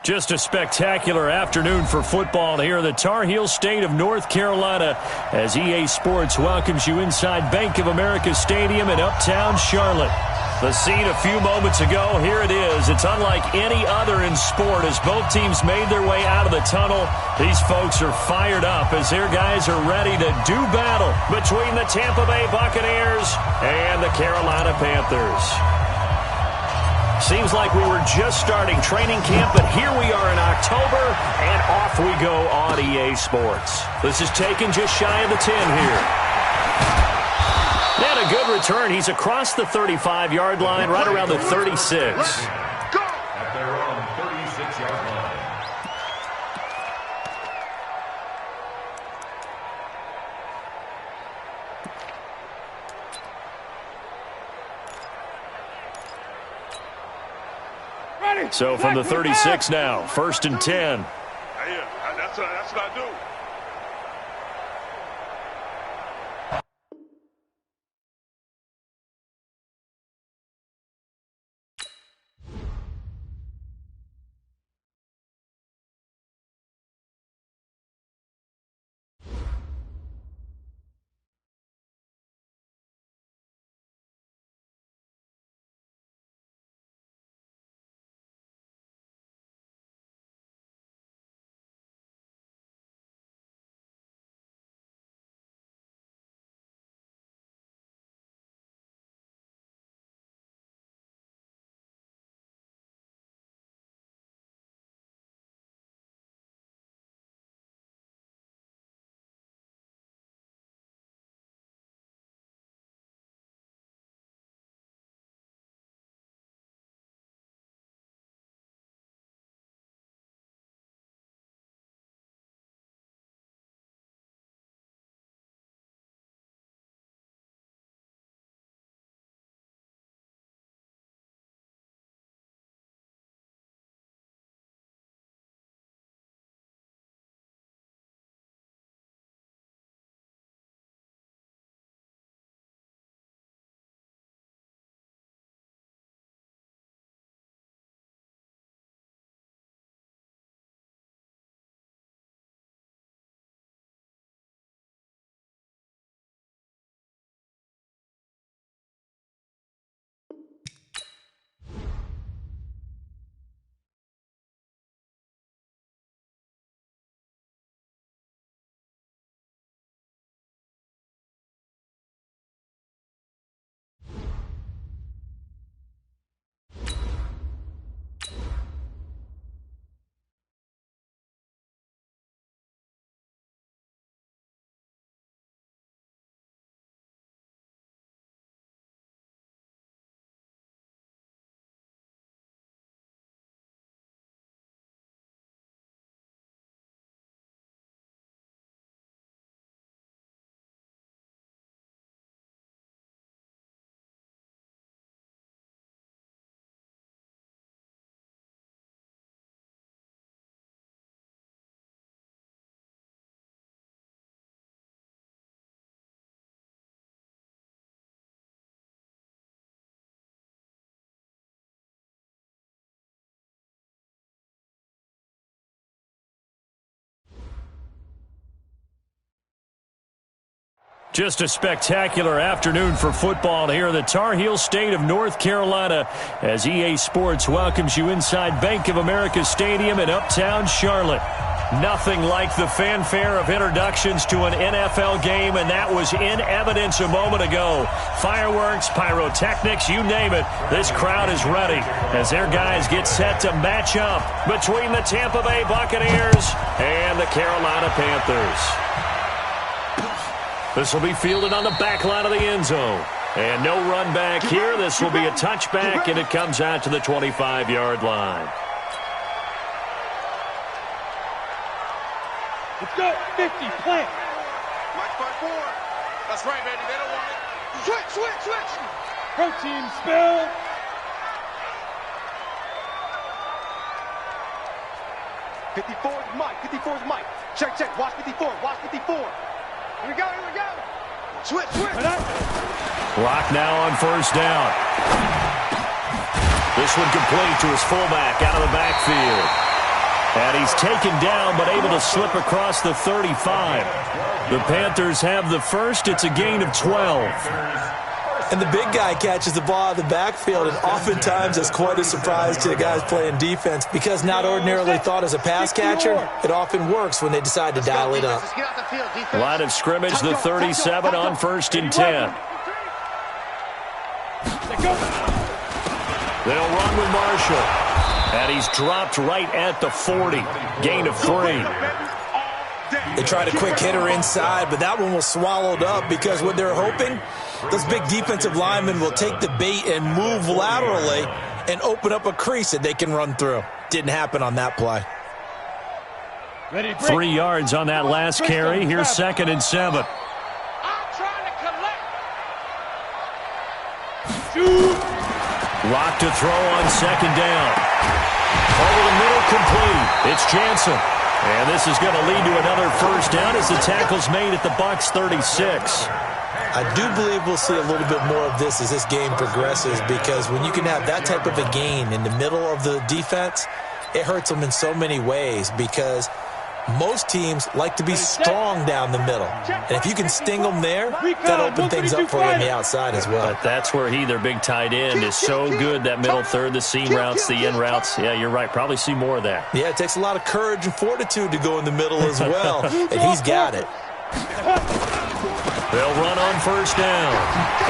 Just a spectacular afternoon for football here in the Tar Heel state of North Carolina as EA Sports welcomes you inside Bank of America Stadium in uptown Charlotte. The scene a few moments ago, here it is. It's unlike any other in sport as both teams made their way out of the tunnel. These folks are fired up as their guys are ready to do battle between the Tampa Bay Buccaneers and the Carolina Panthers. Seems like we were just starting training camp, but here we are in October, and off we go on EA Sports. This is taken just shy of the 10 here. And a good return. He's across the 35-yard line, right around the 36. Go! At their own 36-yard line. So from the 36 now, 1st and 10. Yeah, that's what I do. Just a spectacular afternoon for football here in the Tar Heel state of North Carolina as EA Sports welcomes you inside Bank of America Stadium in uptown Charlotte. Nothing like the fanfare of introductions to an NFL game, and that was in evidence a moment ago. Fireworks, pyrotechnics, you name it. This crowd is ready as their guys get set to match up between the Tampa Bay Buccaneers and the Carolina Panthers. This will be fielded on the back line of the end zone. And no run back here. This will be a touchback, and it comes out to the 25-yard line. Let's go. 50, plant. Mike 5-4. That's right, baby. They don't want it. Switch. Protein spill. '54's Mike. 54's Mike. Check. Watch 54. Here we go. Switch. Clock now on 1st down. This one complete to his fullback out of the backfield. And he's taken down, but able to slip across the 35. The Panthers have the first. It's a gain of 12. And the big guy catches the ball out of the backfield, and oftentimes it's quite a surprise to the guys playing defense because not ordinarily thought as a pass catcher, it often works when they decide to dial it up. Line of scrimmage, the 37 on 1st and 10. They'll run with Marshall. And he's dropped right at the 40. Gain of 3. They tried a quick hitter inside, but that one was swallowed up because what they're hoping, those big defensive linemen will take the bait and move laterally and open up a crease that they can run through. Didn't happen on that play. 3 yards on that last carry. Here's 2nd and 7. Lock to throw on 2nd down. Over the middle, complete. It's Jansen. And this is going to lead to another 1st down as the tackle's made at the Bucs 36. I do believe we'll see a little bit more of this as this game progresses because when you can have that type of a gain in the middle of the defense, it hurts them in so many ways because most teams like to be strong down the middle. And if you can sting them there, that opens things up for you on the outside as well. But that's where their big tight end, is so good, that middle third, the seam routes, the in routes. Yeah, you're right. Probably see more of that. Yeah, it takes a lot of courage and fortitude to go in the middle as well, and he's got it. They'll run on 1st down.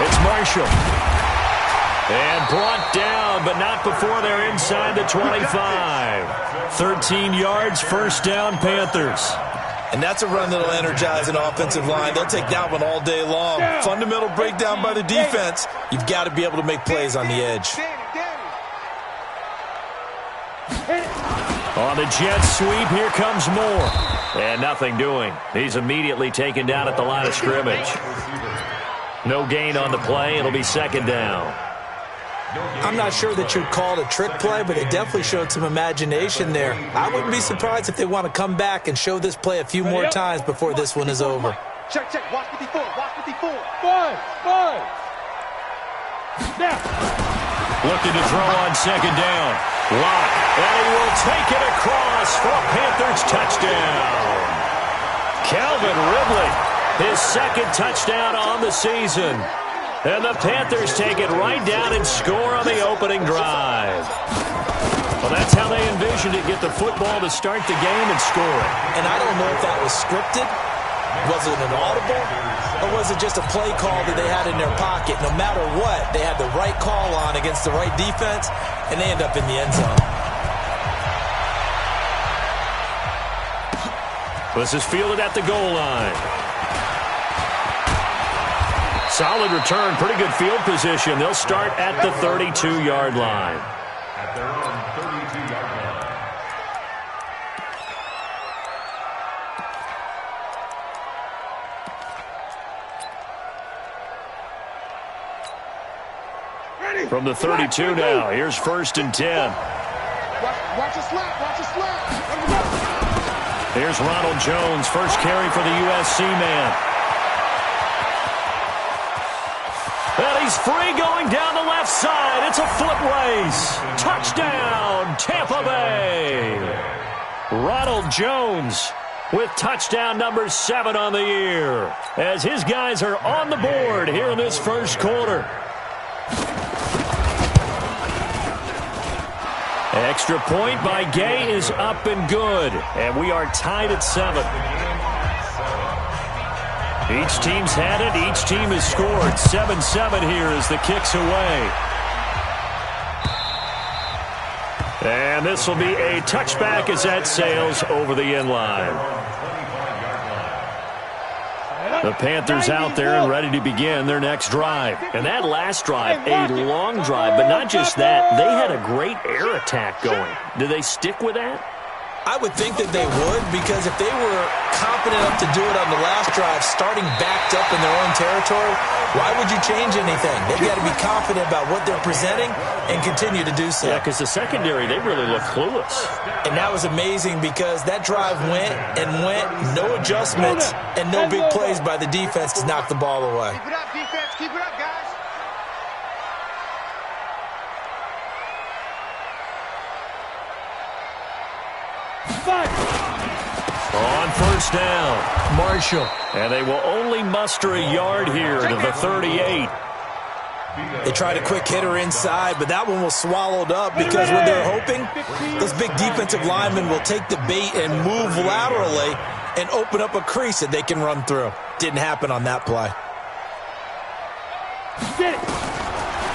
It's Marshall. And brought down, but not before they're inside the 25. 13 yards, 1st down, Panthers. And that's a run that'll energize an offensive line. They'll take that one all day long. Fundamental breakdown by the defense. You've got to be able to make plays on the edge. On the jet sweep, here comes Moore. And nothing doing. He's immediately taken down at the line of scrimmage. No gain on the play. It'll be 2nd down. I'm not sure that you'd call it a trick play, but it definitely showed some imagination there. I wouldn't be surprised if they want to come back and show this play a few more times before this one is over. Check, check. Watch 54. Watch 54. 5. Now. Looking to throw on 2nd down. Lock. And he will take it across for a Panthers touchdown. Calvin Ridley, his 2nd touchdown on the season. And the Panthers take it right down and score on the opening drive. Well, that's how they envisioned it, get the football to start the game and score it. And I don't know if that was scripted. Was it an audible? Or was it just a play call that they had in their pocket? No matter what, they had the right call on against the right defense, and they end up in the end zone. This is fielded at the goal line. Solid return, pretty good field position. They'll start at the 32-yard line. At their own 32-yard line. From the 32 now, here's 1st and 10. Watch a slap. Watch a slap. Here's Ronald Jones, first carry for the USC man. And he's free going down the left side. It's a foot race. Touchdown, Tampa Bay. Ronald Jones with touchdown number 7 on the year, as his guys are on the board here in this 1st quarter. Extra point by Gay is up and good, and we are tied at 7. Each team's had it. Each team has scored. 7-7 here as the kick's away. And this will be a touchback as that sails over the end line. The Panthers out there and ready to begin their next drive. And that last drive, a long drive, but not just that. They had a great air attack going. Do they stick with that? I would think that they would, because if they were confident enough to do it on the last drive, starting backed up in their own territory, why would you change anything? They've got to be confident about what they're presenting and continue to do so. Yeah, because the secondary, they really look clueless. And that was amazing because that drive went and went, no adjustments, and no big plays by the defense to knock the ball away. Keep it up, defense. Keep it up, guys. On first down, Marshall. And they will only muster a yard here to the 38. They tried a quick hitter inside, but that one was swallowed up because what they're hoping, those big defensive linemen will take the bait and move laterally and open up a crease that they can run through. Didn't happen on that play.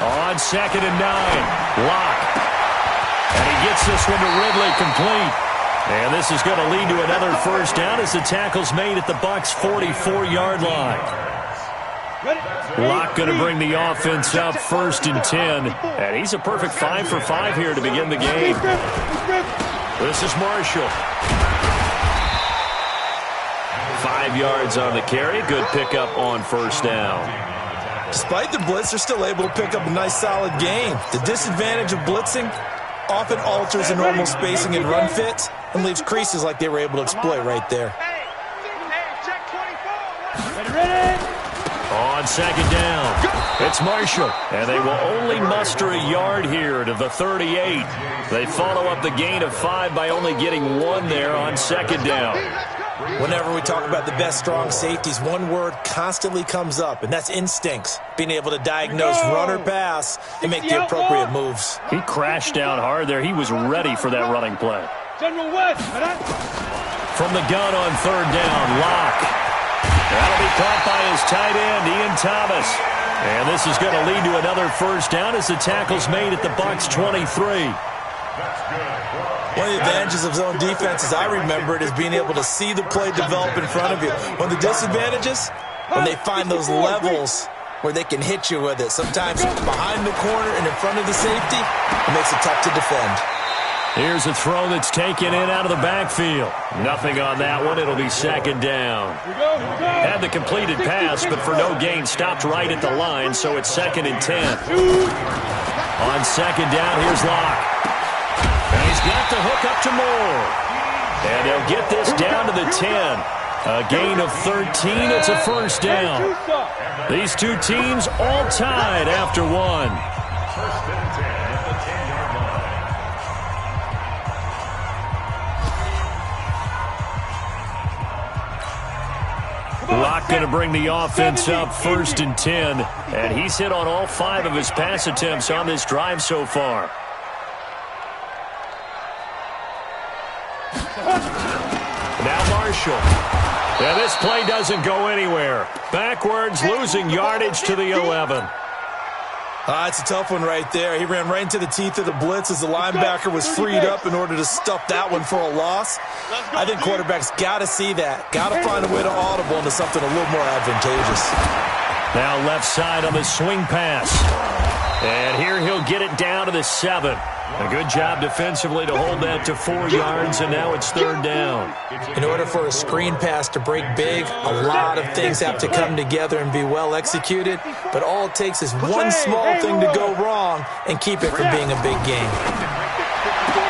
On 2nd and 9, Locke. And he gets this one to Ridley complete. And this is going to lead to another first down as the tackle's made at the Bucs' 44-yard line. Locke going to bring the offense up 1st and 10. And he's a perfect 5 for 5 here to begin the game. This is Marshall. 5 yards on the carry. Good pickup on first down. Despite the blitz, they're still able to pick up a nice, solid gain. The disadvantage of blitzing often alters the normal spacing and run fits and leaves creases like they were able to exploit right there. On 2nd down, it's Marshall, and they will only muster a yard here to the 38. They follow up the gain of 5 by only getting 1 there on 2nd down. Whenever we talk about the best strong safeties, one word constantly comes up, and that's instincts. Being able to diagnose run or pass and make the appropriate moves. He crashed down hard there. He was ready for that running play. From the gun on 3rd down, Locke. That'll be caught by his tight end, Ian Thomas. And this is going to lead to another first down as the tackle's made at the Bucs' 23. One of the advantages of zone defense, as I remember it, is being able to see the play develop in front of you. One of the disadvantages, when they find those levels where they can hit you with it. Sometimes behind the corner and in front of the safety, it makes it tough to defend. Here's a throw that's taken in out of the backfield. Nothing on that one. It'll be 2nd down. Had the completed pass, but for no gain, stopped right at the line, so it's 2nd and 10. On 2nd down, here's Locke. And he's got the hook up to Moore. And they'll get this down to the 10. A gain of 13. It's a first down. These two teams all tied after 1. Locke going to bring the offense up 1st and 10. And he's hit on all 5 of his pass attempts on this drive so far. Now Marshall. Yeah, this play doesn't go anywhere. Backwards, losing yardage to the 11. It's a tough one right there. He ran right into the teeth of the blitz as the linebacker was freed up in order to stuff that one for a loss. I think quarterbacks got to see that. Got to find a way to audible into something a little more advantageous. Now left side on the swing pass. And here he'll get it down to the 7. A good job defensively to hold that to 4 yards, and now it's 3rd down. In order for a screen pass to break big, a lot of things have to come together and be well executed, but all it takes is one small thing to go wrong and keep it from being a big game.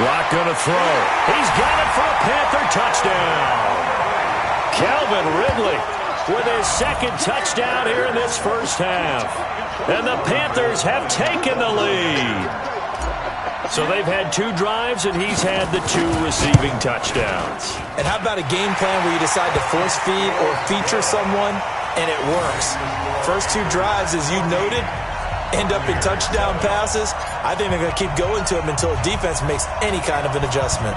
Locke gonna throw. He's got it for a Panther touchdown. Calvin Ridley with his 2nd touchdown here in this first half. And the Panthers have taken the lead. So they've had 2 drives, and he's had the 2 receiving touchdowns. And how about a game plan where you decide to force feed or feature someone, and it works? First 2 drives, as you noted, end up in touchdown passes. I think they're going to keep going to them until the defense makes any kind of an adjustment.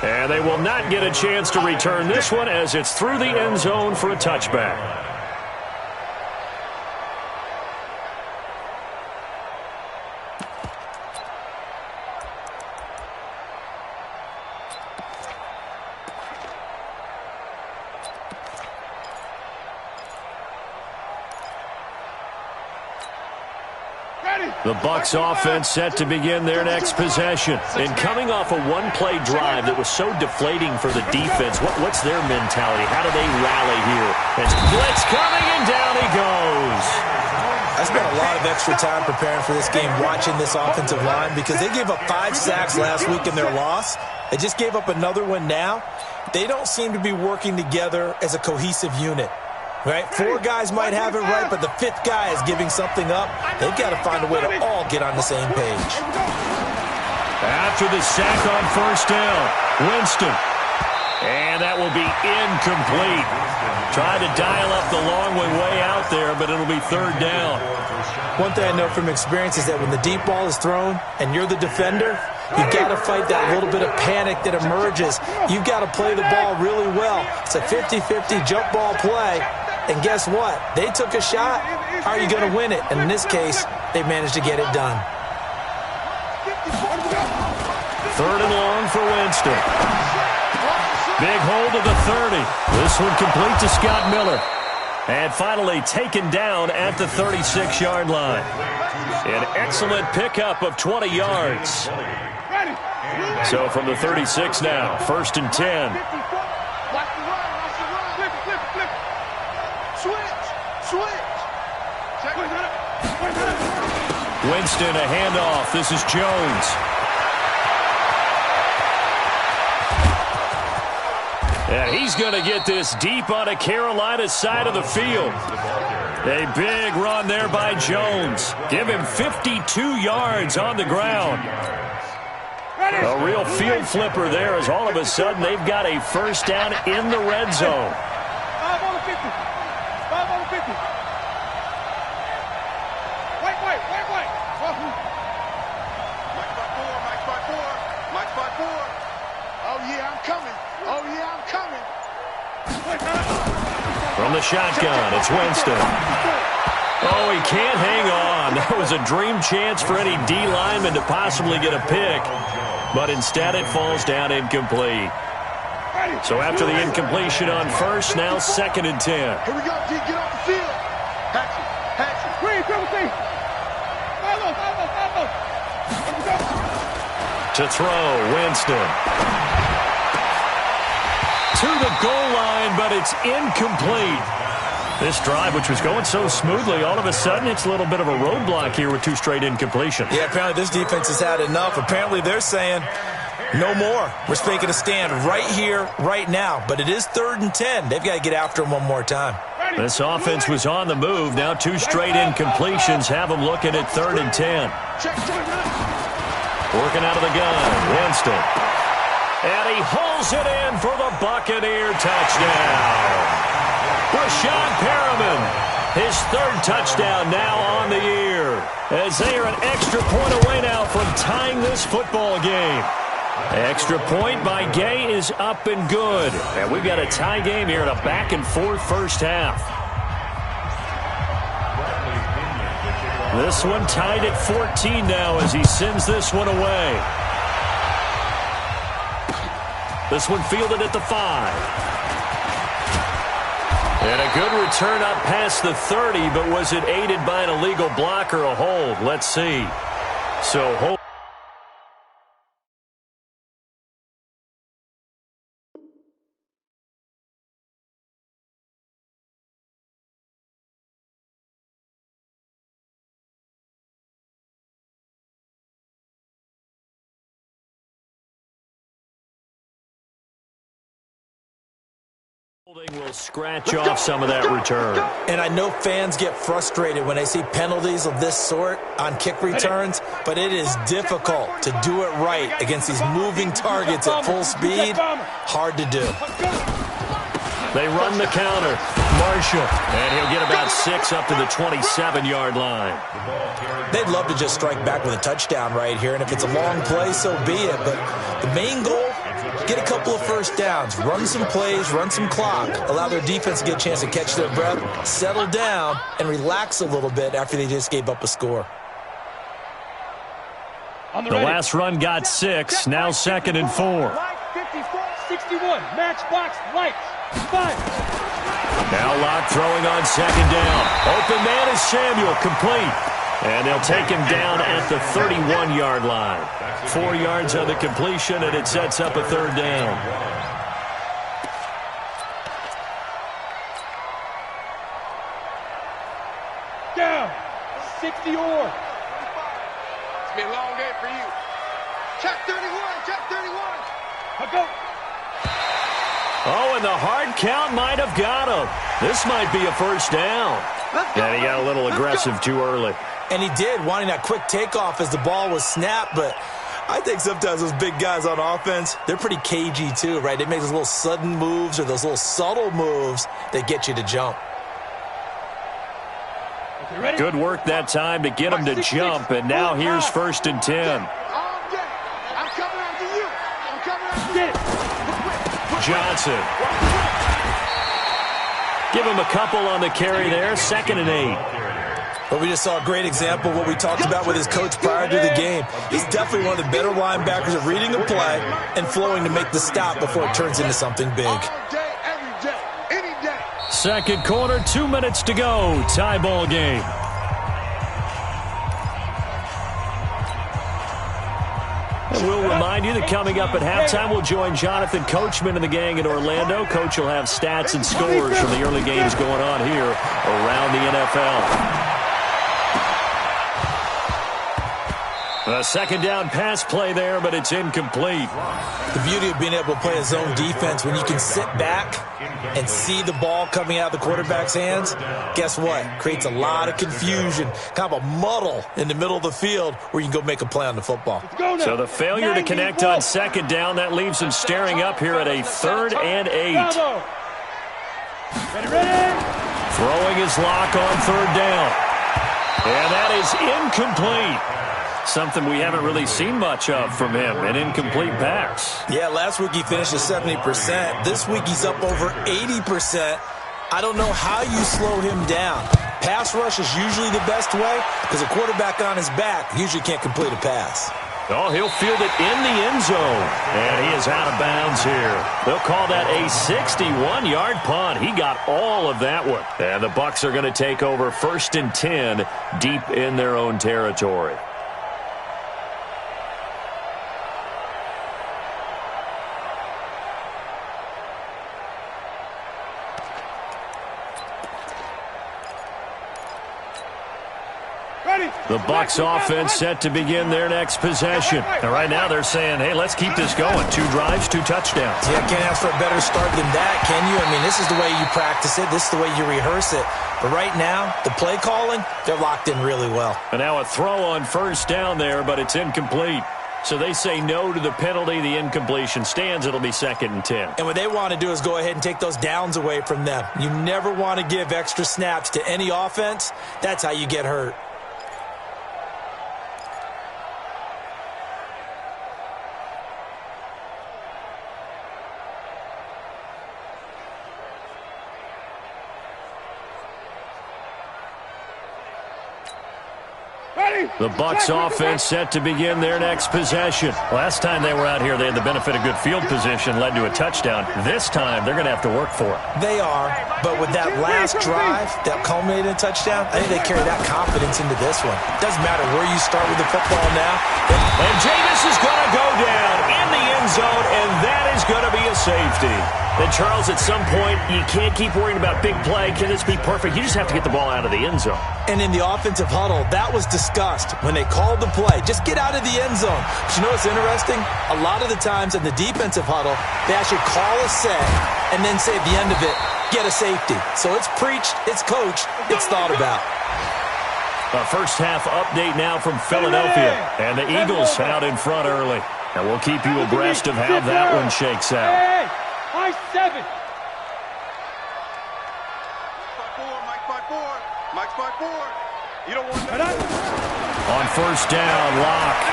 And they will not get a chance to return this one as it's through the end zone for a touchback. The Bucs offense set to begin their next possession. And coming off a one-play drive that was so deflating for the defense, what's their mentality? How do they rally here? It's blitz coming, and down he goes. I spent a lot of extra time preparing for this game, watching this offensive line, because they gave up 5 sacks last week in their loss. They just gave up another one now. They don't seem to be working together as a cohesive unit. Right? 4 guys might have it right, but the 5th guy is giving something up. They've got to find a way to all get on the same page. After the sack on first down, Winston. And that will be incomplete. Tried to dial up the long way out there, but it'll be 3rd down. One thing I know from experience is that when the deep ball is thrown and you're the defender, you've got to fight that little bit of panic that emerges. You've got to play the ball really well. It's a 50-50 jump ball play. And guess what? They took a shot. How are you going to win it? And in this case, they managed to get it done. 3rd and long for Winston. Big hold of the 30. This one complete to Scott Miller. And finally taken down at the 36-yard line. An excellent pickup of 20 yards. So from the 36 now, 1st and 10. Winston, a handoff. This is Jones. And he's going to get this deep on a Carolina side of the field. A big run there by Jones. Give him 52 yards on the ground. A real field flipper there as all of a sudden they've got a first down in the red zone. 5 on the 50. 5 on the 50. Wait. Mike by 4. Oh, yeah, I'm coming. From the shotgun, it's Winston. Oh, he can't hang on. That was a dream chance for any D lineman to possibly get a pick. But instead it falls down incomplete. So after the incompletion on first, now 2nd and 10. Here we go, D. Get off the field. Hatchet. Green, triple T. Follow. To throw, Winston. To the goal line, but it's incomplete. This drive, which was going so smoothly, all of a sudden it's a little bit of a roadblock here with 2 straight incompletions. Yeah, apparently this defense has had enough. Apparently they're saying, no more. We're making a stand right here, right now. But it is 3rd and 10. They've got to get after him one more time. This offense was on the move. Now 2 straight incompletions have them looking at 3rd and 10. Working out of the gun, Winston. And he hauls it in for the Buccaneer touchdown. Rashad Perriman, his 3rd touchdown now on the year, as they are an extra point away now from tying this football game. Extra point by Gay is up and good. And we've got a tie game here in a back-and-forth first half. This one tied at 14 now as he sends this one away. This one fielded at the 5. And a good return up past the 30, but was it aided by an illegal block or a hold? Let's see. So hold. Will scratch off some of that return. And I know fans get frustrated when they see penalties of this sort on kick returns, but it is difficult to do it right against these moving targets at full speed. Hard to do. They run the counter. Marshall. And he'll get about 6 up to the 27-yard line. They'd love to just strike back with a touchdown right here, and if it's a long play, so be it. But the main goal, get a couple of first downs, run some plays, run some clock, allow their defense to get a chance to catch their breath, settle down, and relax a little bit after they just gave up a score. The last run got 6, now 2nd and 4. 61, matchbox lights, 5. Now Locke throwing on 2nd down. Open man is Samuel, complete. And they'll take him down at the 31-yard line. 4 yards on the completion, and it sets up a 3rd down. Down, 60 or. It's been a long day for you. Check 31, check 31. I'll go. Oh, and the hard count might have got him. This might be a first down. And he got a little aggressive too early. And he did, wanting that quick takeoff as the ball was snapped, but I think sometimes those big guys on offense, they're pretty cagey too, right? They make those little sudden moves or those little subtle moves that get you to jump. Good work that time to get him to jump, and now here's 1st and 10. Johnson. Give him a couple on the carry there, 2nd and 8. But we just saw a great example of what we talked about with his coach prior to the game. He's definitely one of the better linebackers at reading a play and flowing to make the stop before it turns into something big. 2nd quarter, 2 minutes to go. Tie ball game. And we'll remind you that coming up at halftime, we'll join Jonathan Coachman and the gang in Orlando. Coach will have stats and scores from the early games going on here around the NFL. A 2nd down pass play there, but it's incomplete. The beauty of being able to play a zone defense when you can sit back and see the ball coming out of the quarterback's hands, guess what? Creates a lot of confusion, kind of a muddle in the middle of the field where you can go make a play on the football. So the failure to connect on 2nd down, that leaves him staring up here at a 3rd and 8. Throwing his lock on 3rd down. And that is incomplete. Something we haven't really seen much of from him, an incomplete pass. Yeah, last week he finished at 70%. This week he's up over 80%. I don't know how you slow him down. Pass rush is usually the best way because a quarterback on his back usually can't complete a pass. Oh, he'll field it in the end zone. And he is out of bounds here. They'll call that a 61-yard punt. He got all of that one. And the Bucs are going to take over 1st and 10 deep in their own territory. The Bucs offense set to begin their next possession. And right now they're saying, hey, let's keep this going. 2 drives, 2 touchdowns. Yeah, can't ask for a better start than that, can you? I mean, this is the way you practice it. This is the way you rehearse it. But right now, the play calling, they're locked in really well. And now a throw on 1st down there, but it's incomplete. So they say no to the penalty. The incompletion stands. It'll be 2nd and 10. And what they want to do is go ahead and take those downs away from them. You never want to give extra snaps to any offense. That's how you get hurt. The Bucs offense set to begin their next possession. Last time they were out here, they had the benefit of good field position, led to a touchdown. This time, they're going to have to work for it. They are, but with that last drive that culminated in a touchdown, I think they carry that confidence into this one. Doesn't matter where you start with the football now. And Jameis is going to go down in the end zone, and that is going to be a safety. And Charles, at some point, you can't keep worrying about big play. Can this be perfect? You just have to get the ball out of the end zone. And in the offensive huddle, that was discussed when they called the play. Just get out of the end zone. But you know what's interesting? A lot of the times in the defensive huddle, they actually call a set and then say at the end of it, get a safety. So it's preached, it's coached, it's thought about. A first half update now from Philadelphia. And the Eagles out in front early. And we'll keep you abreast of how that one shakes out. High 7. Mike's by 4. You don't want that. On 1st down, Locke.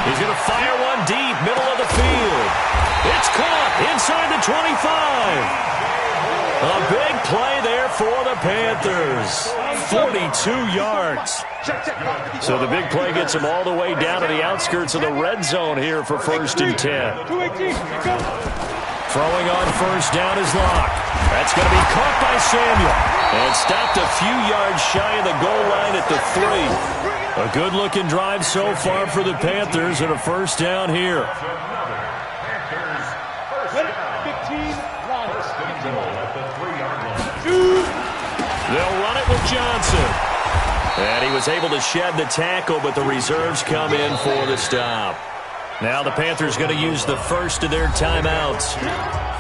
He's going to fire one deep, middle of the field. It's caught inside the 25. A big play there for the Panthers. 42 yards. So the big play gets him all the way down to the outskirts of the red zone here for 1st and 10. 218. Go. Throwing on 1st down is Locke. That's going to be caught by Samuel. And stopped a few yards shy of the goal line at the 3. A good-looking drive so far for the Panthers and a 1st down here. 15 Lions. They'll run it with Johnson. And he was able to shed the tackle, but the reserves come in for the stop. Now the Panthers going to use the first of their timeouts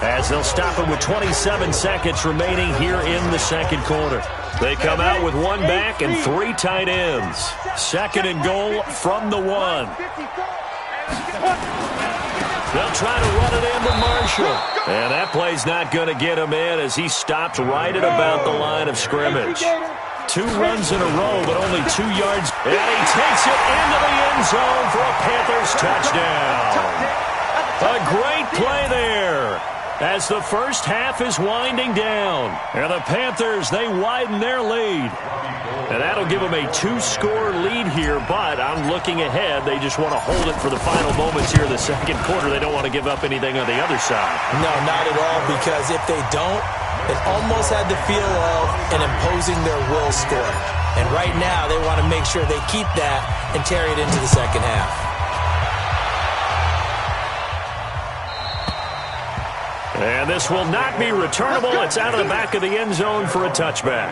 as they'll stop it with 27 seconds remaining here in the second quarter. They come out with one back and 3 tight ends. 2nd and goal from the 1. They'll try to run it into Marshall. And that play's not going to get him in as he stopped right at about the line of scrimmage. 2 runs in a row, but only 2 yards. And he takes it into the end zone for a Panthers touchdown. A great play there as the first half is winding down. And the Panthers, they widen their lead. And that'll give them a 2-score lead here, but I'm looking ahead. They just want to hold it for the final moments here in the second quarter. They don't want to give up anything on the other side. No, not at all, because if they don't, it almost had the feel of an imposing their will score. And right now, they want to make sure they keep that and carry it into the second half. And this will not be returnable. It's out of the back of the end zone for a touchback.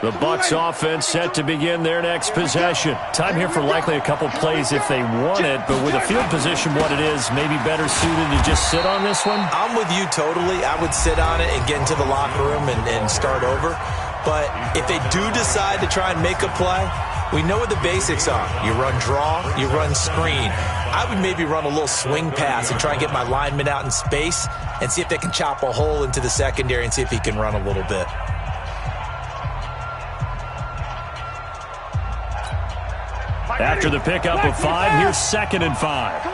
The Bucs offense set to begin their next possession. Time here for likely a couple plays if they want it, but with the field position what it is, maybe better suited to just sit on this one? I'm with you totally. I would sit on it and get into the locker room and start over. But if they do decide to try and make a play, we know what the basics are. You run draw, you run screen. I would maybe run a little swing pass and try and get my lineman out in space and see if they can chop a hole into the secondary and see if he can run a little bit. After the pickup of 5, here's 2nd and 5.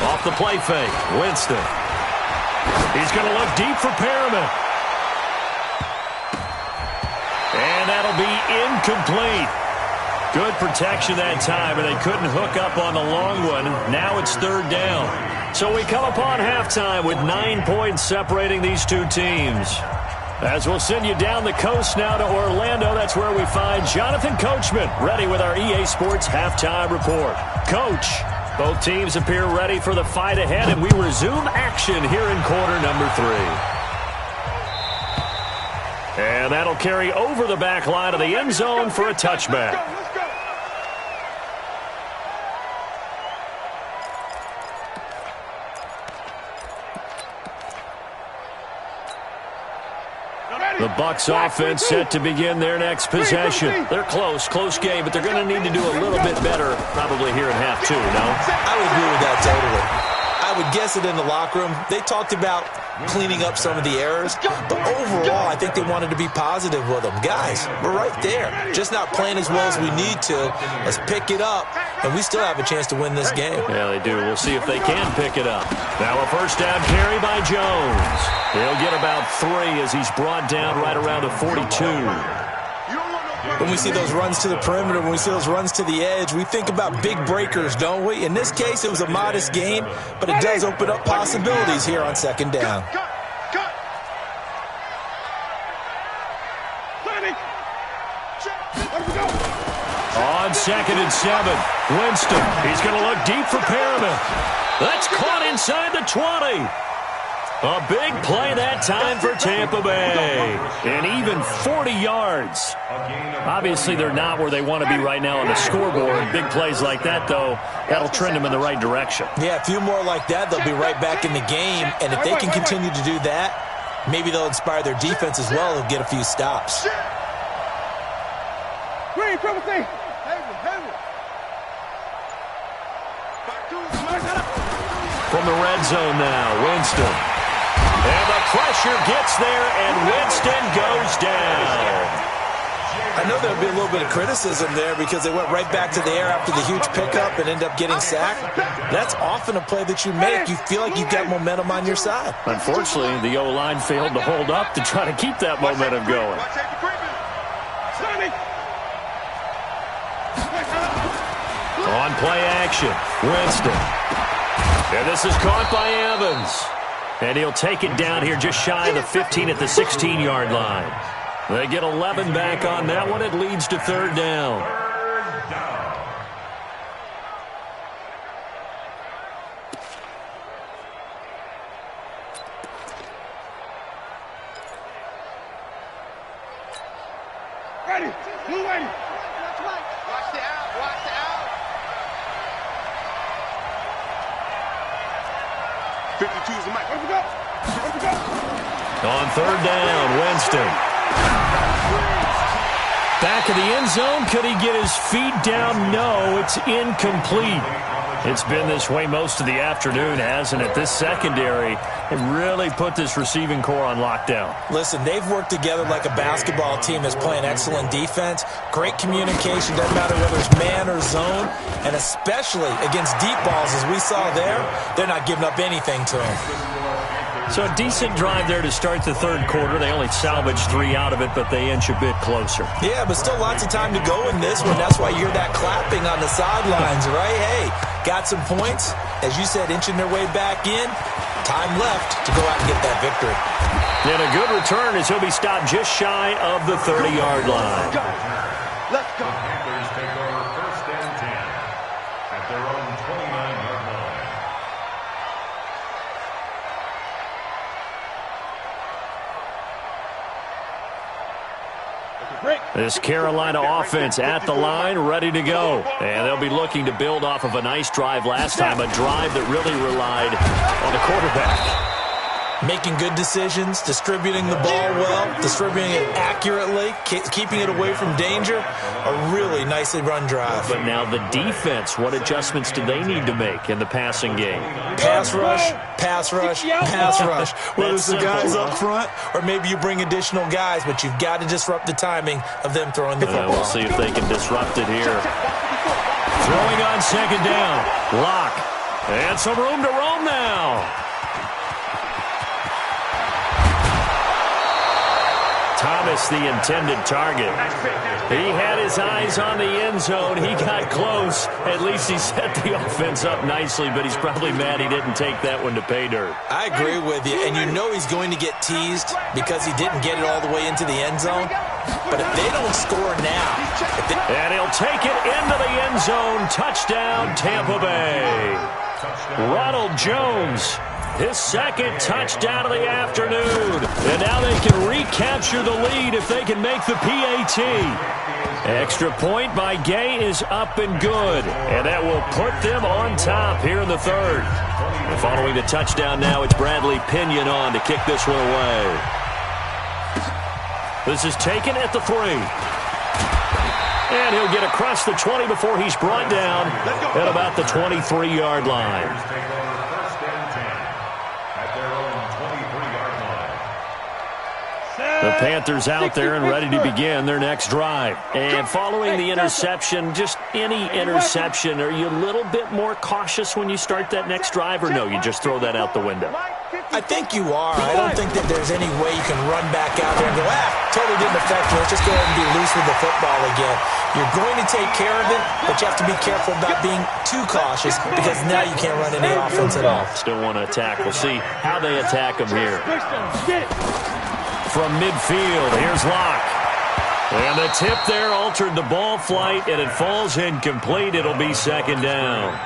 Off the play fake, Winston. He's going to look deep for Perriman. And that'll be incomplete. Good protection that time, and they couldn't hook up on the long one. Now it's 3rd down. So we come upon halftime with 9 points separating these two teams. As we'll send you down the coast now to Orlando, that's where we find Jonathan Coachman, ready with our EA Sports Halftime Report. Coach, both teams appear ready for the fight ahead, and we resume action here in quarter number 3. And that'll carry over the back line of the end zone for a touchback. The Bucs offense set to begin their next possession. They're close game, but they're going to need to do a little bit better probably here in half 2, no? I would agree with that totally. I would guess it in the locker room. They talked about cleaning up some of the errors, but overall, I think they wanted to be positive with them. Guys, we're right there. Just not playing as well as we need to. Let's pick it up, and we still have a chance to win this game. Yeah, they do. We'll see if they can pick it up. Now a first down carry by Jones. He'll get about 3 as he's brought down right around the 42. When we see those runs to the perimeter, when we see those runs to the edge, we think about big breakers, don't we? In this case, it was a modest gain, but it does open up possibilities here on 2nd down. On 2nd and 7, Winston. He's going to look deep for Perriman. That's caught inside the 20. A big play that time for Tampa Bay. And even 40 yards. Obviously, they're not where they want to be right now on the scoreboard. Big plays like that, though, that'll trend them in the right direction. Yeah, a few more like that, they'll be right back in the game. And if they can continue to do that, maybe they'll inspire their defense as well and get a few stops. From the red zone now, Winston. And the pressure gets there, and Winston goes down. I know there'll be a little bit of criticism there because they went right back to the air after the huge pickup and end up getting sacked. That's often a play that you make. You feel like you've got momentum on your side. Unfortunately, the O-line failed to hold up to try to keep that momentum going. On play action, Winston. And this is caught by Evans. And he'll take it down here just shy of the 15 at the 16-yard line. They get 11 back on that one. It leads to 3rd down. choose the mic. Where we go? Where we go? On third down, Winston. Back of the end zone. Could he get his feet down? No, it's incomplete. It's been this way most of the afternoon, hasn't it? This secondary really put this receiving core on lockdown. Listen, they've worked together like a basketball team that's playing excellent defense. Great communication, doesn't matter whether it's man or zone. And especially against deep balls, as we saw there, they're not giving up anything to them. So a decent drive there to start the third quarter. They only salvaged 3 out of it, but they inch a bit closer. Yeah, but still lots of time to go in this one. That's why you hear that clapping on the sidelines, right? Hey, got some points. As you said, inching their way back in. Time left to go out and get that victory. And a good return as he'll be stopped just shy of the 30-yard line. Let's go. The Panthers take over first and 10 at their own 29-yard line. This Carolina offense at the line, ready to go. And they'll be looking to build off of a nice drive last time, a drive that really relied on the quarterback. Making good decisions, distributing the ball well, distributing it accurately, keeping it away from danger. A really nicely run drive. But now the defense, what adjustments do they need to make in the passing game? Pass rush, pass rush, pass rush. Whether it's the guys up front or maybe you bring additional guys, but you've got to disrupt the timing of them throwing the football. We'll see if they can disrupt it here. Throwing on second down. Lock. And some room to roam now. Thomas, the intended target. He had his eyes on the end zone. He got close. At least he set the offense up nicely, but he's probably mad he didn't take that one to pay dirt. I agree with you, and you know he's going to get teased because he didn't get it all the way into the end zone. But if they don't score now... And he'll take it into the end zone. Touchdown, Tampa Bay. Ronald Jones. His second touchdown of the afternoon. And now they can recapture the lead if they can make the PAT. Extra point by Gay is up and good. And that will put them on top here in the third. And following the touchdown now, it's Bradley Pinion on to kick this one away. This is taken at the 3. And he'll get across the 20 before he's brought down at about the 23-yard line. The Panthers out there and ready to begin their next drive. And following the interception, just any interception, are you a little bit more cautious when you start that next drive, or no, you just throw that out the window? I think you are. I don't think that there's any way you can run back out there and go, totally didn't affect me. Let's just go ahead and be loose with the football again. You're going to take care of it, but you have to be careful about being too cautious because now you can't run any offense at all. Still want to attack. We'll see how they attack them here. From midfield, here's Locke. And the tip there altered the ball flight, and it falls incomplete. It'll be second down.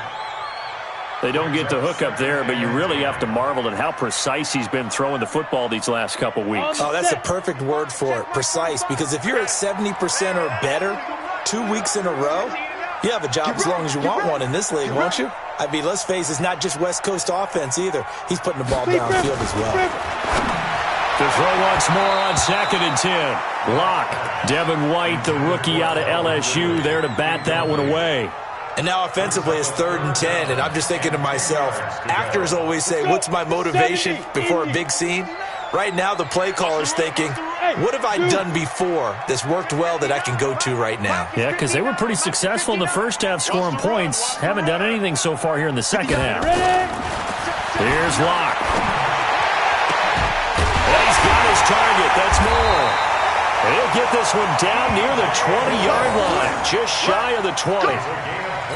They don't get the hook up there, but you really have to marvel at how precise he's been throwing the football these last couple weeks. Oh, that's the perfect word for it, precise, because if you're at 70% or better 2 weeks in a row, you have a job as long as you want one in this league, won't you? I mean, let's face it, it's not just West Coast offense either. He's putting the ball downfield as well. To throw once more on second and 10. Locke. Devin White, the rookie out of LSU, there to bat that one away. And now offensively it's 3rd and 10, and I'm just thinking to myself, actors always say, what's my motivation before a big scene? Right now the play caller's thinking, what have I done before that's worked well that I can go to right now? Yeah, because they were pretty successful in the first half scoring points. Haven't done anything so far here in the second half. Here's Locke. Got his target. That's more. He'll get this one down near the 20-yard line, just shy of the 20.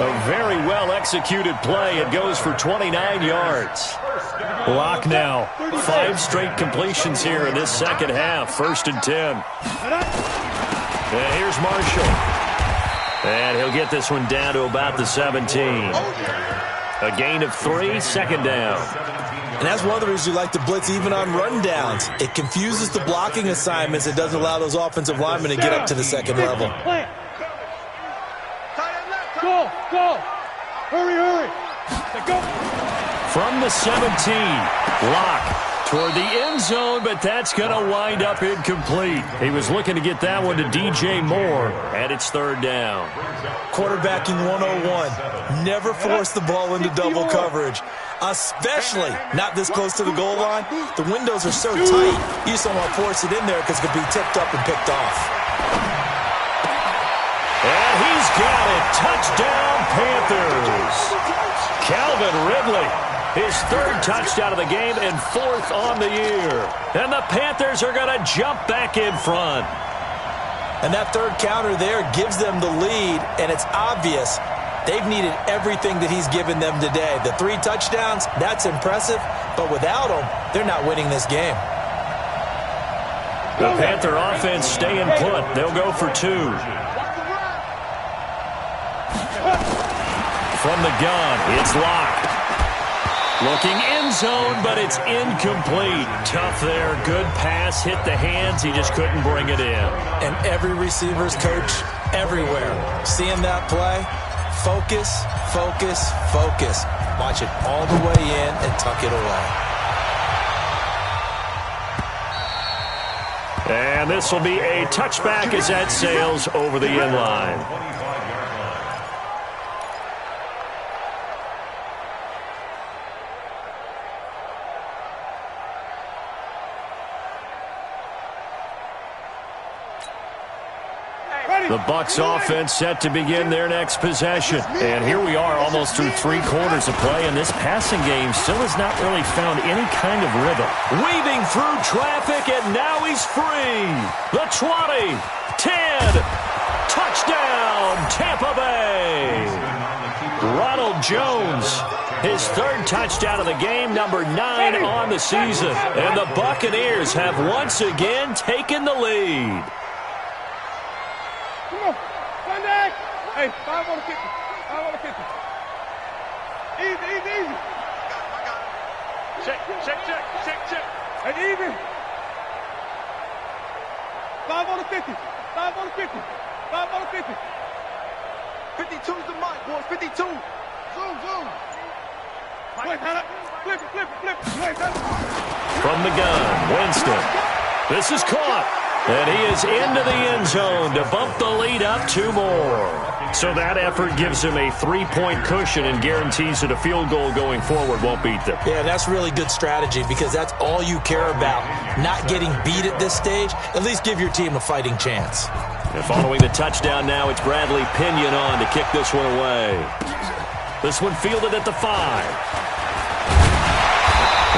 A very well-executed play. It goes for 29 yards. Locke now. 5 straight completions here in this second half. 1st and 10. And here's Marshall. And he'll get this one down to about the 17. A gain of 3, second down. And that's one of the reasons we like to blitz even on rundowns. It confuses the blocking assignments. It doesn't allow those offensive linemen to get up to the second level. Go, go. Hurry, hurry. Go. From the 17. Lock toward the end zone, but that's going to wind up incomplete. He was looking to get that one to DJ Moore, and it's third down. Quarterbacking 101. Never force the ball into double coverage, especially not this close to the goal line. The windows are so tight, you just don't want to force it in there because it could be tipped up and picked off. And he's got it. Touchdown, Panthers. Calvin Ridley, his third touchdown of the game and fourth on the year. And the Panthers are going to jump back in front. And that third counter there gives them the lead, and it's obvious they've needed everything that he's given them today. The 3 touchdowns, that's impressive, but without him, they're not winning this game. The Panther offense staying put. They'll go for 2. From the gun, it's locked. Looking end zone, but it's incomplete. Tough there. Good pass. Hit the hands. He just couldn't bring it in. And every receiver's coach everywhere. Seeing that play, focus, focus, focus. Watch it all the way in and tuck it away. And this will be a touchback as that sails over the end line. The Bucs offense set to begin their next possession. And here we are almost through 3 quarters of play, and this passing game still has not really found any kind of rhythm. Weaving through traffic, and now he's free. The 20, 10, touchdown, Tampa Bay. Ronald Jones, his third touchdown of the game, number 9 on the season. And the Buccaneers have once again taken the lead. Come on. Sunday. Hey, 5 on the 50. 5 on the 50. Easy, easy, easy. I got it. Check. And easy. 5 on the 50. 5 on the 50. 5 on the 50. 52's the mic, boys. 52. Zoom. Flip it. From the gun, Winston. This is caught. And he is into the end zone to bump the lead up 2 more. So that effort gives him a 3-point cushion and guarantees that a field goal going forward won't beat them. Yeah, that's really good strategy because that's all you care about. Not getting beat at this stage. At least give your team a fighting chance. And following the touchdown now, it's Bradley Pinion on to kick this one away. This one fielded at the 5.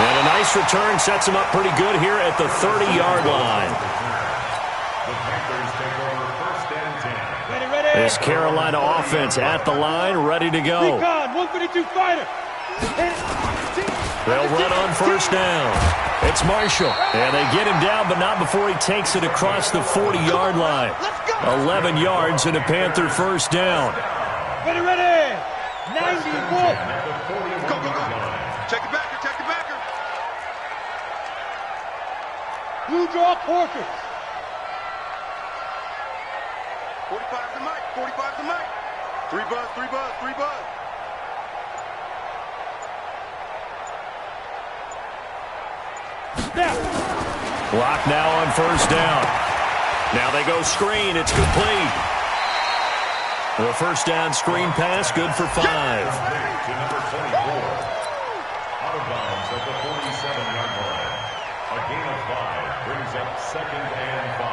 And a nice return sets him up pretty good here at the 30-yard line. This Carolina offense at the line, ready to go. 152 fighter. They'll run on first down. It's Marshall, and they get him down, but not before he takes it across the 40-yard line. 11 yards and a Panther first down. Ready. 94. Go. Check the backer. Blue draw quarter. 45's the mic. 3 buzz. Snap. Block now on first down. Now they go screen. It's complete. The first down screen pass, good for 5. To number 24. Out of bounds at the 47-yard line. A gain of 5 brings up 2nd and 5.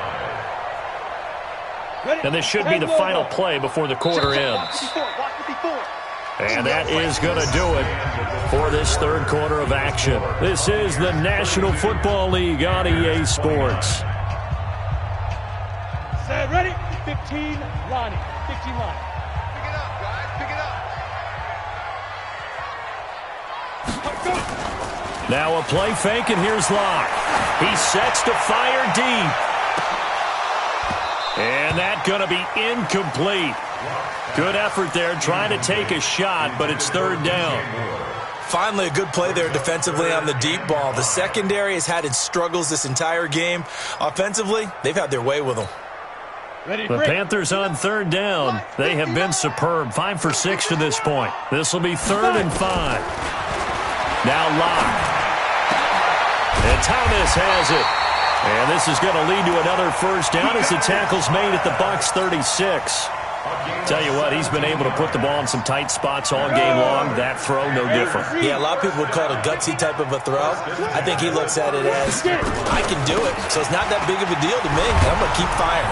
And this should be the final play before the quarter ends. And that is going to do it for this third quarter of action. This is the National Football League on EA Sports. Set, ready? 15, Lonnie. 15 line. Pick it up, guys. Pick it up. Now a play fake, and here's Locke. He sets to fire deep. And that's going to be incomplete. Good effort there, trying to take a shot, but it's third down. Finally, a good play there defensively on the deep ball. The secondary has had its struggles this entire game. Offensively, they've had their way with them. The Panthers on third down. They have been superb. 5 for 6 to this point. This will be 3rd and 5. Now Locke. And Thomas has it. And this is going to lead to another first down as the tackle's made at the Bucs 36. Tell you what, he's been able to put the ball in some tight spots all game long. That throw, no different. Yeah, a lot of people would call it a gutsy type of a throw. I think he looks at it as, I can do it, so it's not that big of a deal to me. I'm going to keep firing.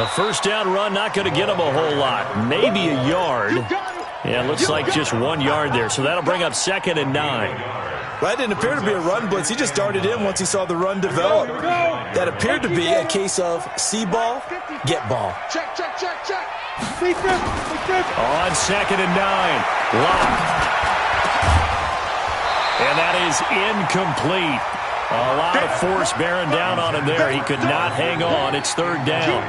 A first down run, not going to get him a whole lot. Maybe a yard. Yeah, it looks like just 1 yard there, so that'll bring up 2nd and 9. Well, that didn't appear to be a run blitz. He just darted in once he saw the run develop. That appeared to be a case of see ball, get ball. Check, check, check, check. On 2nd and 9, Locke. And that is incomplete. A lot of force bearing down on him there. He could not hang on. It's 3rd down.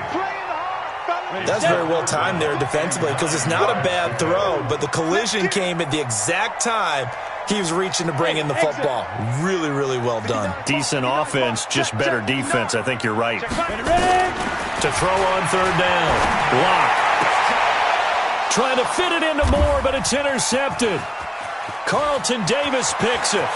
That's very well timed there defensively because it's not a bad throw, but the collision came at the exact time he was reaching to bring in the football. Really, really well done. Decent offense, just better defense. I think you're right. To throw on 3rd down. Locke. Trying to fit it into Moore, but it's intercepted. Carlton Davis picks it.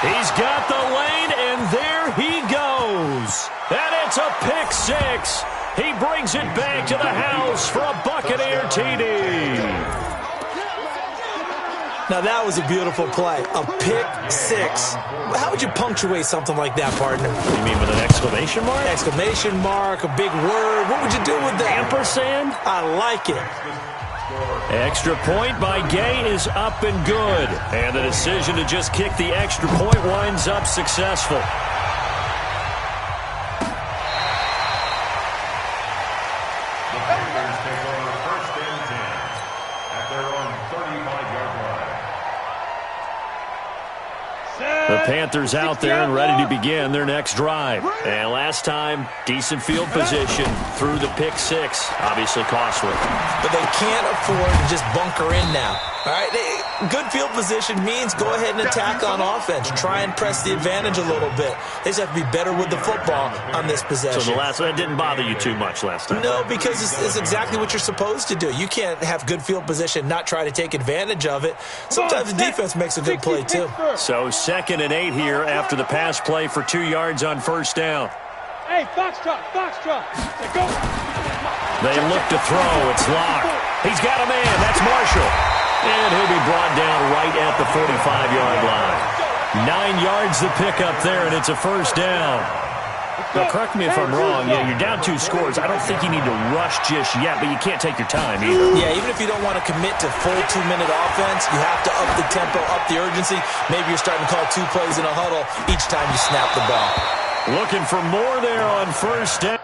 He's got the lane, and there he goes. And it's a pick 6. He brings it back to the house for a Buccaneer TD. Now, that was a beautiful play. A pick 6. How would you punctuate something like that, partner? You mean with an exclamation mark? Exclamation mark, a big word. What would you do with that? Ampersand? I like it. Extra point by Gay is up and good. And the decision to just kick the extra point winds up successful. The Panthers out there and ready to begin their next drive. And last time, decent field position through the pick 6. Obviously costly. But they can't afford to just bunker in now. All right, good field position means go ahead and attack on offense. Try and press the advantage a little bit. They just have to be better with the football on this possession. So the last one didn't bother you too much last time? No, because it's exactly what you're supposed to do. You can't have good field position, not try to take advantage of it. Sometimes the defense makes a good play too. So 2nd and 8 here after the pass play for 2 yards on first down. Hey, Foxtrot. Go. They look to throw. It's Locke. He's got a man. That's Marshall. And he'll be brought down right at the 45-yard line. 9 yards to pick up there, and it's a first down. Now, correct me if I'm wrong. Yeah, you're down 2 scores. I don't think you need to rush just yet, but you can't take your time either. Yeah, even if you don't want to commit to full 2-minute offense, you have to up the tempo, up the urgency. Maybe you're starting to call 2 plays in a huddle each time you snap the ball. Looking for more there on first down.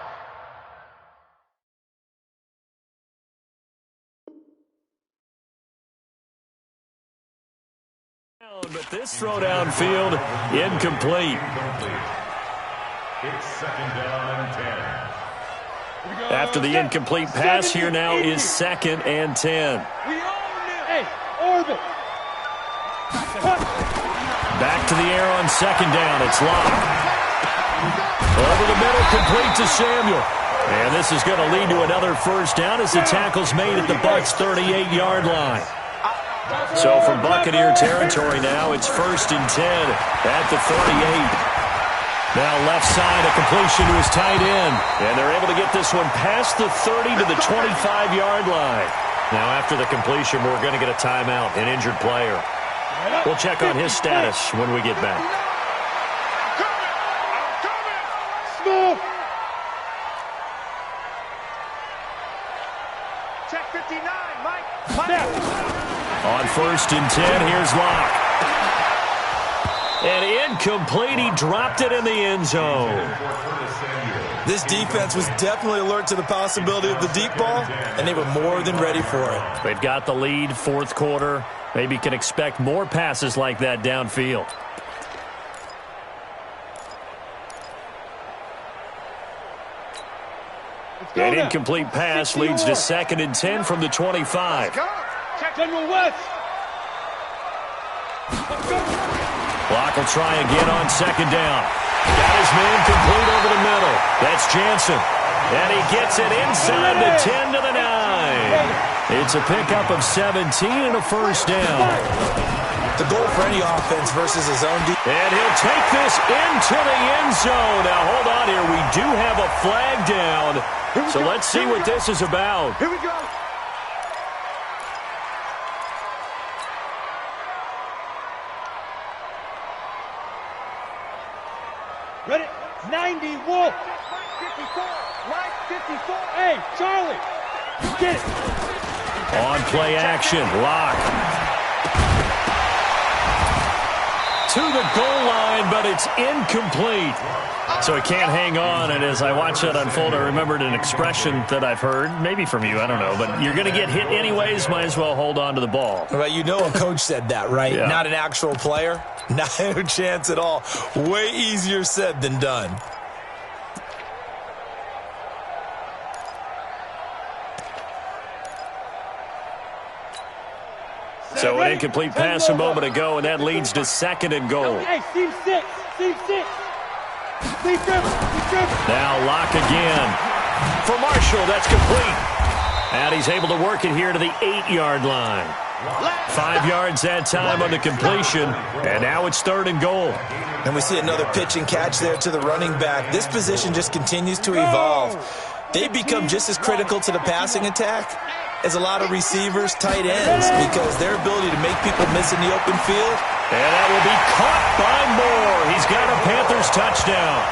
But this throw downfield, incomplete. It's 2nd down and 10. After the incomplete pass, here now is 2nd and 10. Hey, orbit. Back to the air on 2nd down. It's Locke. Over the middle, complete to Samuel. And this is going to lead to another first down as the tackle's made at the Bucs' 38-yard line. So from Buccaneer territory now, it's 1st and 10 at the 38. Now left side, a completion to his tight end. And they're able to get this one past the 30 to the 25-yard line. Now after the completion, we're going to get a timeout, an injured player. We'll check on his status when we get back. Smooth. Check 59, Mike. On 1st and 10, here's Locke. And incomplete, he dropped it in the end zone. This defense was definitely alert to the possibility of the deep ball, and they were more than ready for it. They've got the lead, 4th quarter. Maybe can expect more passes like that downfield. An incomplete pass leads to 2nd and 10 from the 25. General West. Locke will try again on 2nd down. Got his man complete over the middle. That's Jansen. And he gets it inside the 10 to the 9. It's a pickup of 17 and a first down. The goal for any offense versus his own defense. And he'll take this into the end zone. Now, hold on here. We do have a flag down. So let's see what this is about. Here we go. Ready? 90, Wolf. 54. Right 54. Hey, Charlie. Get it. On play action. Lock. To the goal line, but it's incomplete. So he can't hang on, and as I watch that unfold, I remembered an expression that I've heard, maybe from you, I don't know, but you're going to get hit anyways, might as well hold on to the ball. Well, you know a coach said that, right? Yeah. Not an actual player. No chance at all. Way easier said than done. So an incomplete pass a moment ago, and that leads to 2nd and goal. Hey, Steve 6. Steve 6. Steve Trevor. Now lock again. For Marshall, that's complete. And he's able to work it here to the 8-yard line. 5 yards that time on the completion, and now it's 3rd and goal. And we see another pitch and catch there to the running back. This position just continues to evolve. They become just as critical to the passing attack as a lot of receivers, tight ends, because their ability to make people miss in the open field. And that will be caught by Moore. He's got a Panthers touchdown.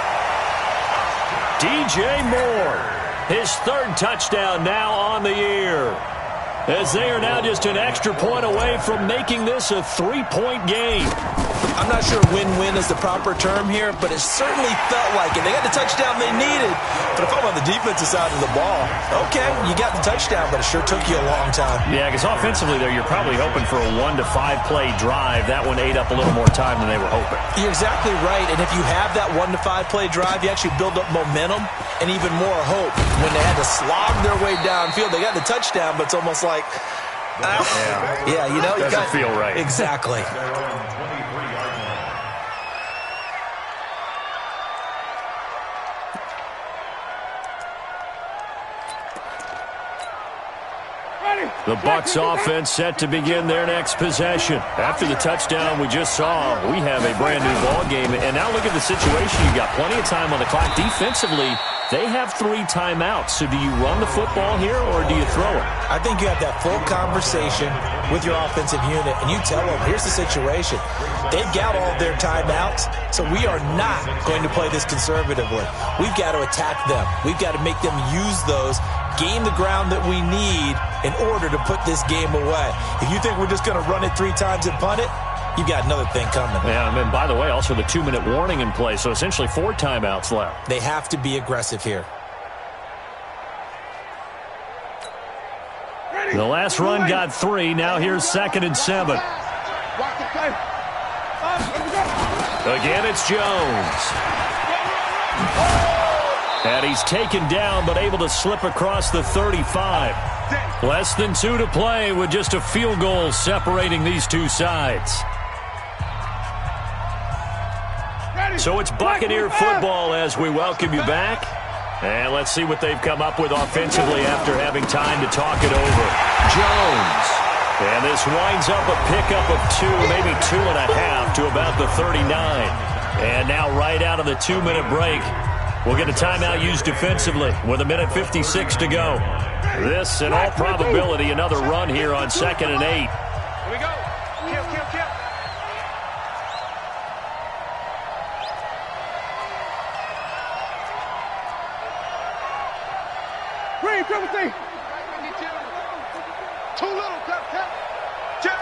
DJ Moore, his 3rd touchdown now on the year, as they are now just an extra point away from making this a 3-point game. I'm not sure win-win is the proper term here, but it certainly felt like it. They got the touchdown they needed, but if I'm on the defensive side of the ball, okay, you got the touchdown, but it sure took you a long time. Yeah, because offensively there, you're probably hoping for a 1 to 5 play drive. That one ate up a little more time than they were hoping. You're exactly right, and if you have that 1 to 5 play drive, you actually build up momentum and even more hope. When they had to slog their way downfield, they got the touchdown, but it's almost like, yeah, you know, doesn't feel right. Exactly. The Bucs offense set to begin their next possession. After the touchdown we just saw, we have a brand new ball game. And now look at the situation. You got plenty of time on the clock. Defensively, they have 3 timeouts. So do you run the football here or do you throw it? I think you have that full conversation with your offensive unit, and you tell them, here's the situation. They've got all their timeouts, so we are not going to play this conservatively. We've got to attack them. We've got to make them use those, gain the ground that we need in order to put this game away. If you think we're just going to run it 3 times and punt it, you got another thing coming. Yeah, and then, by the way, also the 2-minute warning in play, so essentially 4 timeouts left. They have to be aggressive here. The last run got 3. Now here's 2nd and 7. Again, it's Jones. And he's taken down, but able to slip across the 35. Less than 2 to play with just a field goal separating these two sides. So it's Buccaneer football as we welcome you back. And let's see what they've come up with offensively after having time to talk it over. Jones. And this winds up a pickup of 2, maybe 2.5 to about the 39. And now right out of the 2-minute break, we'll get a timeout used defensively with 1:56 to go. This, in all probability, another run here on 2nd and 8. Here we go. Kill. Green, triple T. 2 little, cut. Check.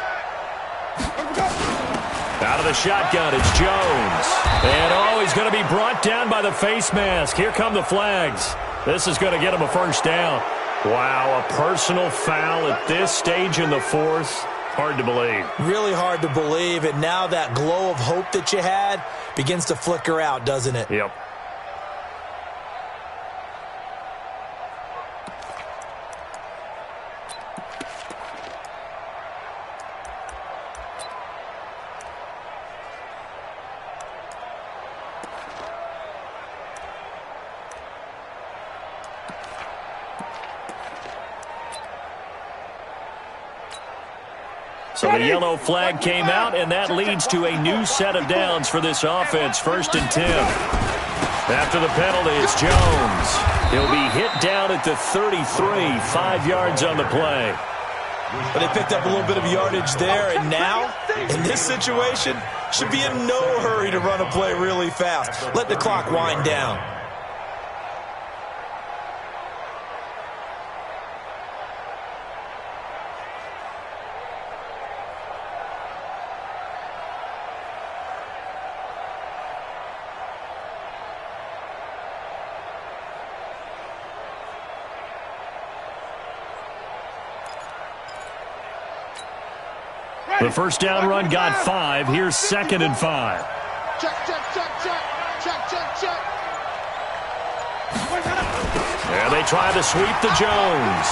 Out of the shotgun, it's Jones. And, he's going to be brought down by the face mask. Here come the flags. This is going to get him a first down. Wow, a personal foul at this stage in the 4th. Hard to believe. Really hard to believe, and now that glow of hope that you had begins to flicker out, doesn't it? Yep. So the yellow flag came out, and that leads to a new set of downs for this offense. 1st and 10. After the penalty, it's Jones. He'll be hit down at the 33, 5 yards on the play. But they picked up a little bit of yardage there, and now, in this situation, should be in no hurry to run a play really fast. Let the clock wind down. The first down run got 5. Here's 2nd and 5. Check, check, check, check. Check, check, check. And they try to sweep to Jones.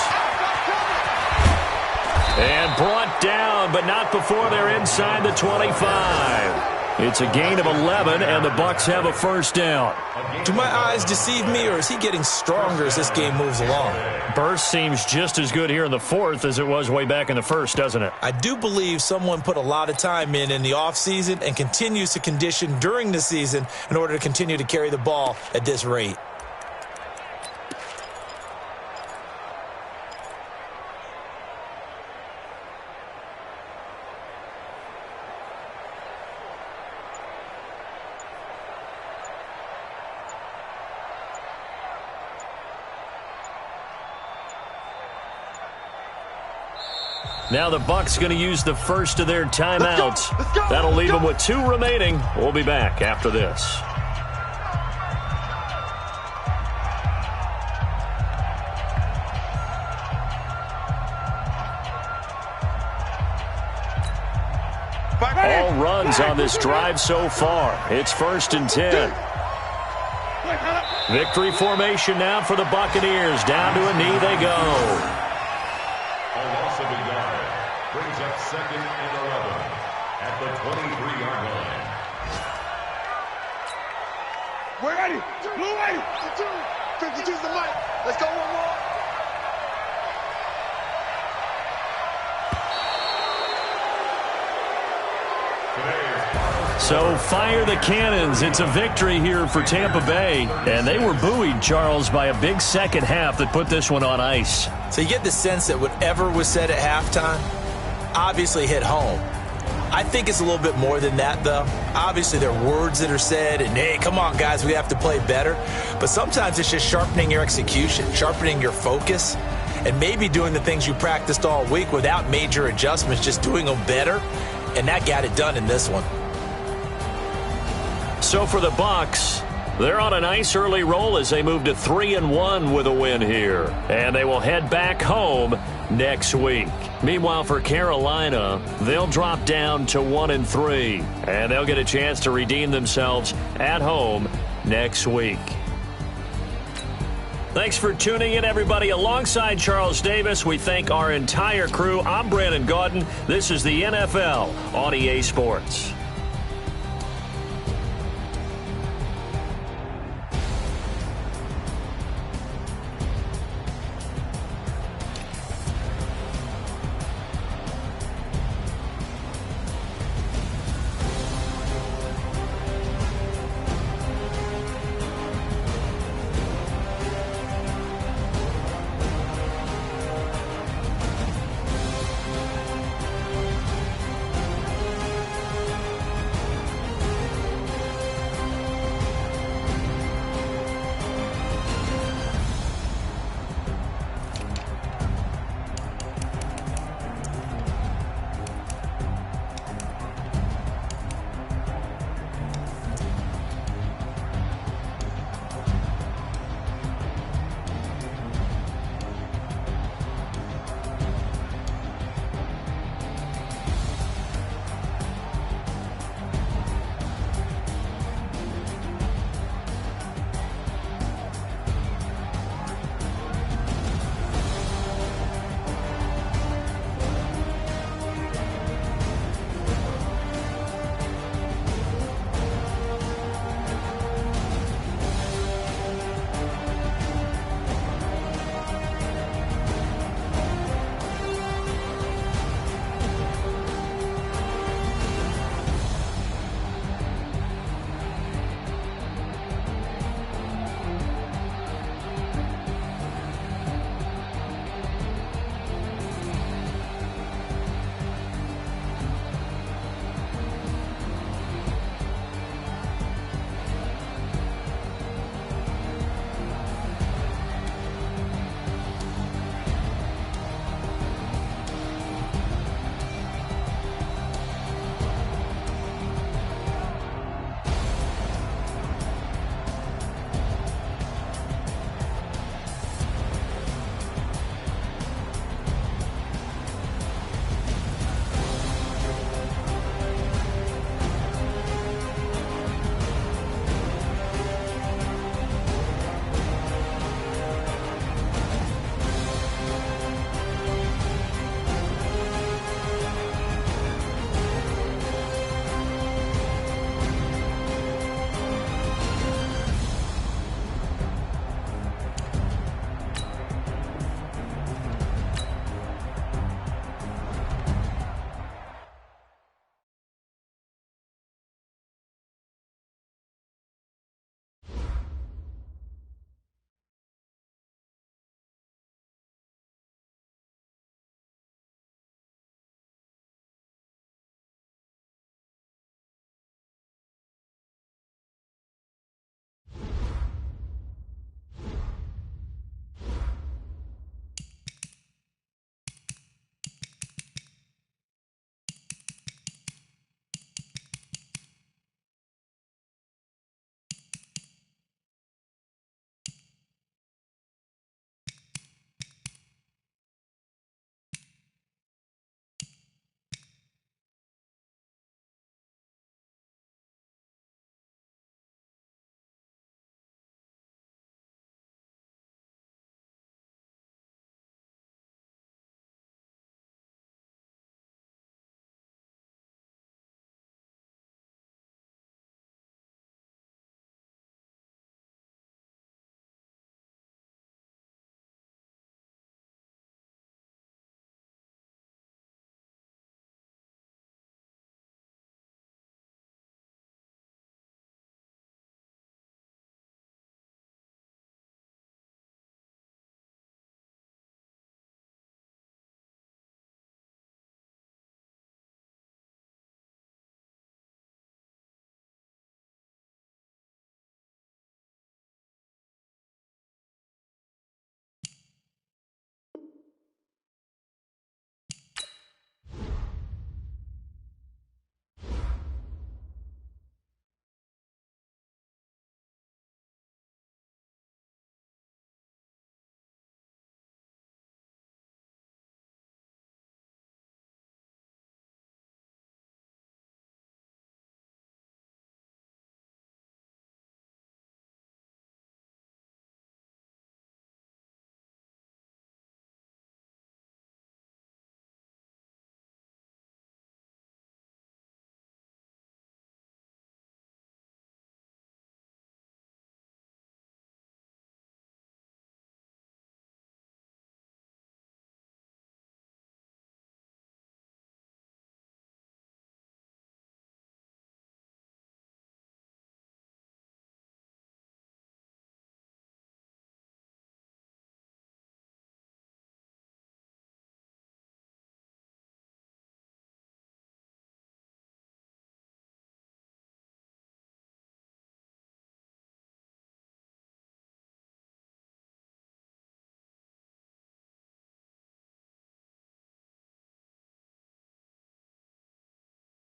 And brought down, but not before they're inside the 25. It's a gain of 11, and the Bucs have a first down. Do my eyes deceive me, or is he getting stronger as this game moves along? Burst seems just as good here in the 4th as it was way back in the 1st, doesn't it? I do believe someone put a lot of time in the offseason and continues to condition during the season in order to continue to carry the ball at this rate. Now the Bucs going to use the first of their timeouts. That'll leave them with 2 remaining. We'll be back after this. All runs on this drive so far. It's 1st and 10. Victory formation now for the Buccaneers. Down to a knee they go. Brings up 2nd and 11 at the 23-yard line. We're ready. Blue ready. 52's the mic. Let's go one more. So fire the cannons. It's a victory here for Tampa Bay. And they were buoyed, Charles, by a big second half that put this one on ice. So you get the sense that whatever was said at halftime obviously hit home. I think it's a little bit more than that, though. Obviously, there are words that are said, and, hey, come on, guys, we have to play better. But sometimes it's just sharpening your execution, sharpening your focus, and maybe doing the things you practiced all week without major adjustments, just doing them better. And that got it done in this one. So for the Bucs, they're on a nice early roll as they move to 3-1 with a win here. And they will head back home next week. Meanwhile, for Carolina, they'll drop down to 1-3. And they'll get a chance to redeem themselves at home next week. Thanks for tuning in, everybody. Alongside Charles Davis, we thank our entire crew. I'm Brandon Gaudin. This is the NFL on EA Sports.